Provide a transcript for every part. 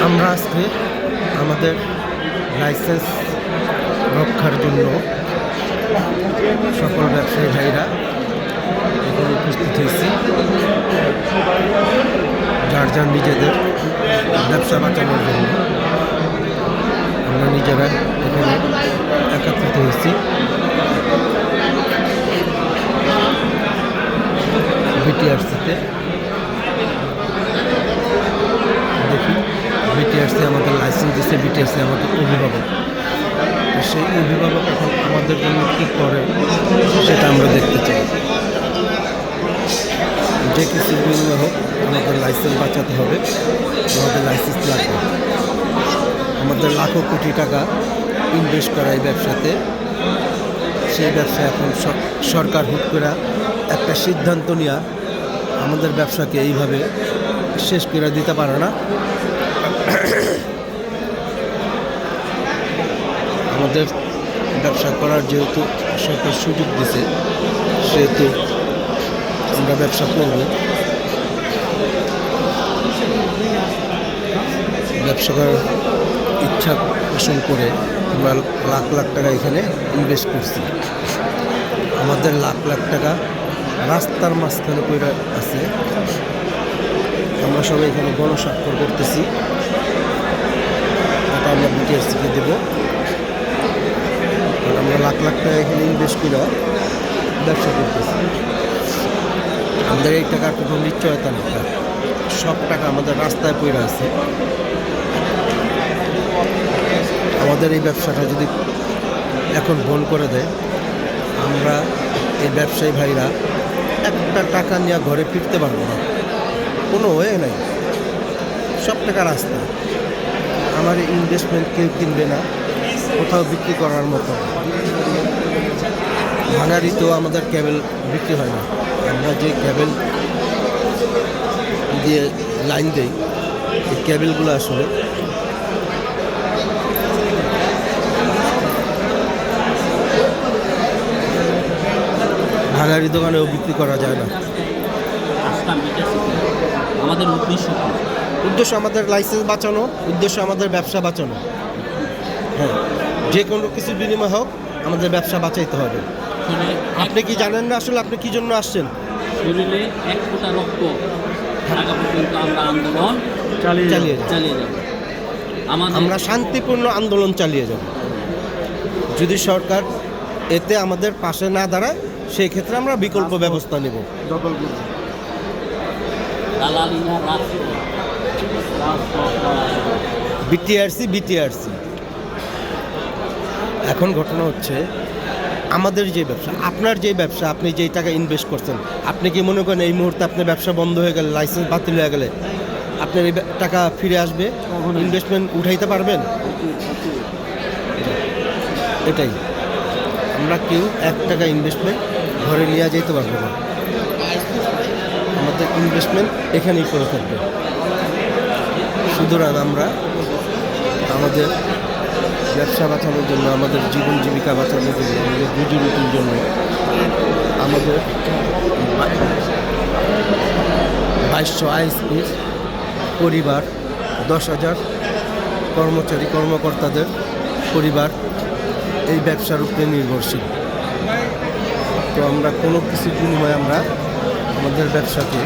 আমরা আজকে আমাদের লাইসেন্স রক্ষার জন্য সকল ব্যবসায়ী ভাইরা এখানে উপস্থিত হয়েছি, যার যার নিজেদের ব্যবসা বাঁচানোর জন্য আমরা নিজেরা এখানে একত্রিত হয়েছি। বিটিআরসিতে দেখি বিটিআরসি আমাদের লাইসেন্স দিচ্ছে, বিটিআরসি আমাদের অভিভাবক। তো সেই অভিভাবক এখন আমাদের জন্য কী করে সেটা আমরা দেখতে চাই। যে কিছু বিনিময় হোক আমাদের লাইসেন্স বাঁচাতে হবে, আমাদের লাইসেন্স লাগবে। আমাদের লাখো কোটি টাকা ইনভেস্ট করা এই ব্যবসাতে, সেই ব্যবসা এখন সরকার হুট করে একটা সিদ্ধান্ত নেওয়া আমাদের ব্যবসাকে এইভাবে শেষ করে দিতে পারে না। আমাদের ব্যবসা করার যেহেতু সরকার সুযোগ দিছে, সেহেতু আমরা ব্যবসা করব। ব্যবসা করার ইচ্ছা পোষণ করে আমরা লাখ লাখ টাকা এখানে ইনভেস্ট করছি। আমাদের লাখ লাখ টাকা রাস্তার মাঝখানে পড়ে আছে। আমরা সবাই এখানে গণস্বাক্ষর করতেছি, এটা আমরা বিটিআরসিকে দেবো। আর আমরা লাখ লাখ টাকা এখানে ইনভেস্ট করে ব্যবসা করতেছি। আমাদের এই টাকার কোনো নিশ্চয়তা নেই, সব টাকা আমাদের রাস্তায় পড়ে আছে। আমাদের এই ব্যবসাটা যদি এখন বন্ধ করে দেয়, আমরা এই ব্যবসায়ী ভাইরা একটা টাকা নিয়ে ঘরে ফিরতে পারবো না, কোনো ওয়ে নাই। সব টাকা রাস্তা, আমার এই ইনভেস্টমেন্ট কেউ কিনবে না, কোথাও বিক্রি করার মতো। ভাঙাড়িতেও আমাদের কেবল বিক্রি হয় না। আমরা যে কেবল দিয়ে লাইন দেই, এই কেবলগুলো আসলে ভাঙাড়ি দোকানেও বিক্রি করা যায় না। আমাদের উদ্দেশ্য আমাদের লাইসেন্স বাঁচানো, উদ্দেশ্য আমাদের ব্যবসা বাঁচানো। হ্যাঁ, যে কোনো কিছু বিনিময় হোক আমাদের ব্যবসা বাঁচাইতে হবে। আপনি কি জানেন না আসলে আপনি কি জন্য আসছেন? শরীরে এক ফোঁটা রক্ত থাকা পর্যন্ত আমরা আন্দোলন চালিয়ে যাব। আমরা শান্তিপূর্ণ আন্দোলন চালিয়ে যাব। যদি সরকার এতে আমাদের পাশে না দাঁড়ায়, সেই ক্ষেত্রে আমরা বিকল্প ব্যবস্থা নেব। বিটিআরসি এখন ঘটনা হচ্ছে, আমাদের যে ব্যবসা, আপনার যে ব্যবসা, আপনি যেই টাকা ইনভেস্ট করছেন, আপনি কি মনে করেন এই মুহূর্তে আপনার ব্যবসা বন্ধ হয়ে গেলে, লাইসেন্স বাতিল হয়ে গেলে আপনার এই টাকা ফিরে আসবে? ইনভেস্টমেন্ট উঠাইতে পারবেন? এটাই, আমরা কেউ 1 টাকা ইনভেস্টমেন্ট ঘরে নিয়ে যেতে পারবো না। আমাদের ইনভেস্টমেন্ট এখানেই করে থাকবে। সুতরাং আমরা আমাদের ব্যবসা বাঁচানোর জন্য, আমাদের জীবন জীবিকা বাঁচানোর জন্য, আমাদের রুজি রুটির জন্য, আমাদের 2200 আইএসপির পরিবার, 10,000 কর্মচারী কর্মকর্তাদের পরিবার এই ব্যবসার উপরে নির্ভরশীল। তো আমরা কোনো কিছু বিনিময়ে আমরা আমাদের ব্যবসাকে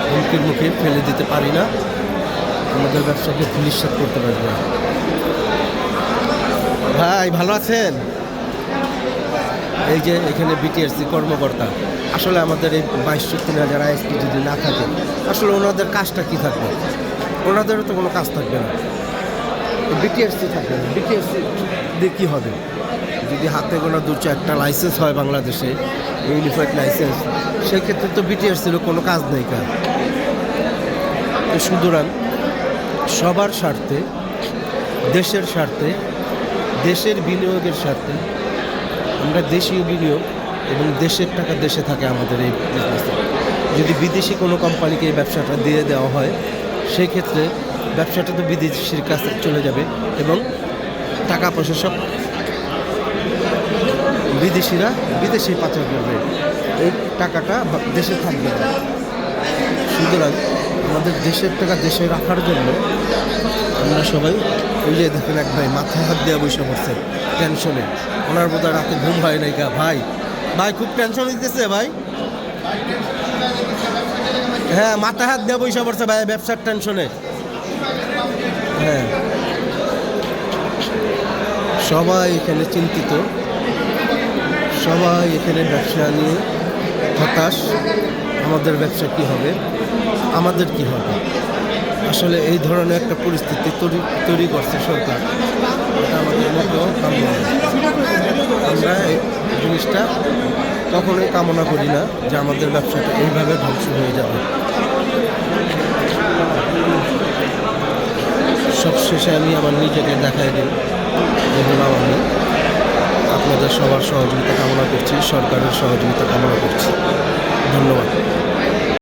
হুমকির মুখে ফেলে দিতে পারি না, আমাদের ব্যবসাকে ধূলিসাৎ করতে পারি না। ভাই ভালো আছেন? এই যে এখানে বিটিআরসি কর্মকর্তা, আসলে আমাদের এই 22,000 আইএসপি যদি না থাকে, আসলে ওনাদের কাজটা কী থাকবে? ওনাদেরও তো কোনো কাজ থাকবে না, বিটিআরসি থাকবে না। বিটিআরসি দিয়ে কী হবে? যদি হাতে গোনা 2-4টা লাইসেন্স হয় বাংলাদেশে, ইউনিফাইড লাইসেন্স, সেক্ষেত্রে তো বিটিআরসিরও কোনো কাজ নেই। তো সুতরাং সবার স্বার্থে, দেশের স্বার্থে, দেশের বিনিয়োগের স্বার্থে আমরা দেশীয় বিনিয়োগ এবং দেশের টাকা দেশে থাকে আমাদের এই বিজনেসে। যদি বিদেশি কোনো কোম্পানিকে এই ব্যবসাটা দিয়ে দেওয়া হয়, সেই ক্ষেত্রে ব্যবসাটা তো বিদেশির কাছে চলে যাবে এবং টাকা পয়সা সব বিদেশিরা বিদেশে পাচার করবে, এই টাকাটা দেশে থাকবে না। সুতরাং আমাদের দেশের টাকা দেশে রাখার জন্য সবাই। ওই যে দেখেন এক ভাই মাথায় হাত দেওয়া বসে পড়ছে টেনশনে, ওনার বোধহয় রাতে ঘুম হয় নাই গা। ভাই ভাই খুব টেনশন দিতেছে ভাই। হ্যাঁ মাথায় হাত দেওয়া বসে পড়ছে ভাই ব্যবসার টেনশনে। হ্যাঁ সবাই এখানে চিন্তিত, সবাই এখানে ব্যবসা নিয়ে হতাশ। আমাদের ব্যবসা কি হবে, আমাদের কি হবে? আসলে এই ধরনের একটা পরিস্থিতি তৈরি করছে সরকার, এটা আমাদের মোটেও কাম্য নয়। আমরা এই জিনিসটা কখনোই কামনা করি না যে আমাদের ব্যবসাটা এইভাবে ধ্বংস হয়ে যাবে। সবশেষে আমি আমার নিজেকে দেখাই দিই যে হলাম আমি। আপনাদের সবার সহযোগিতা কামনা করছি, সরকারের সহযোগিতা কামনা করছি। ধন্যবাদ।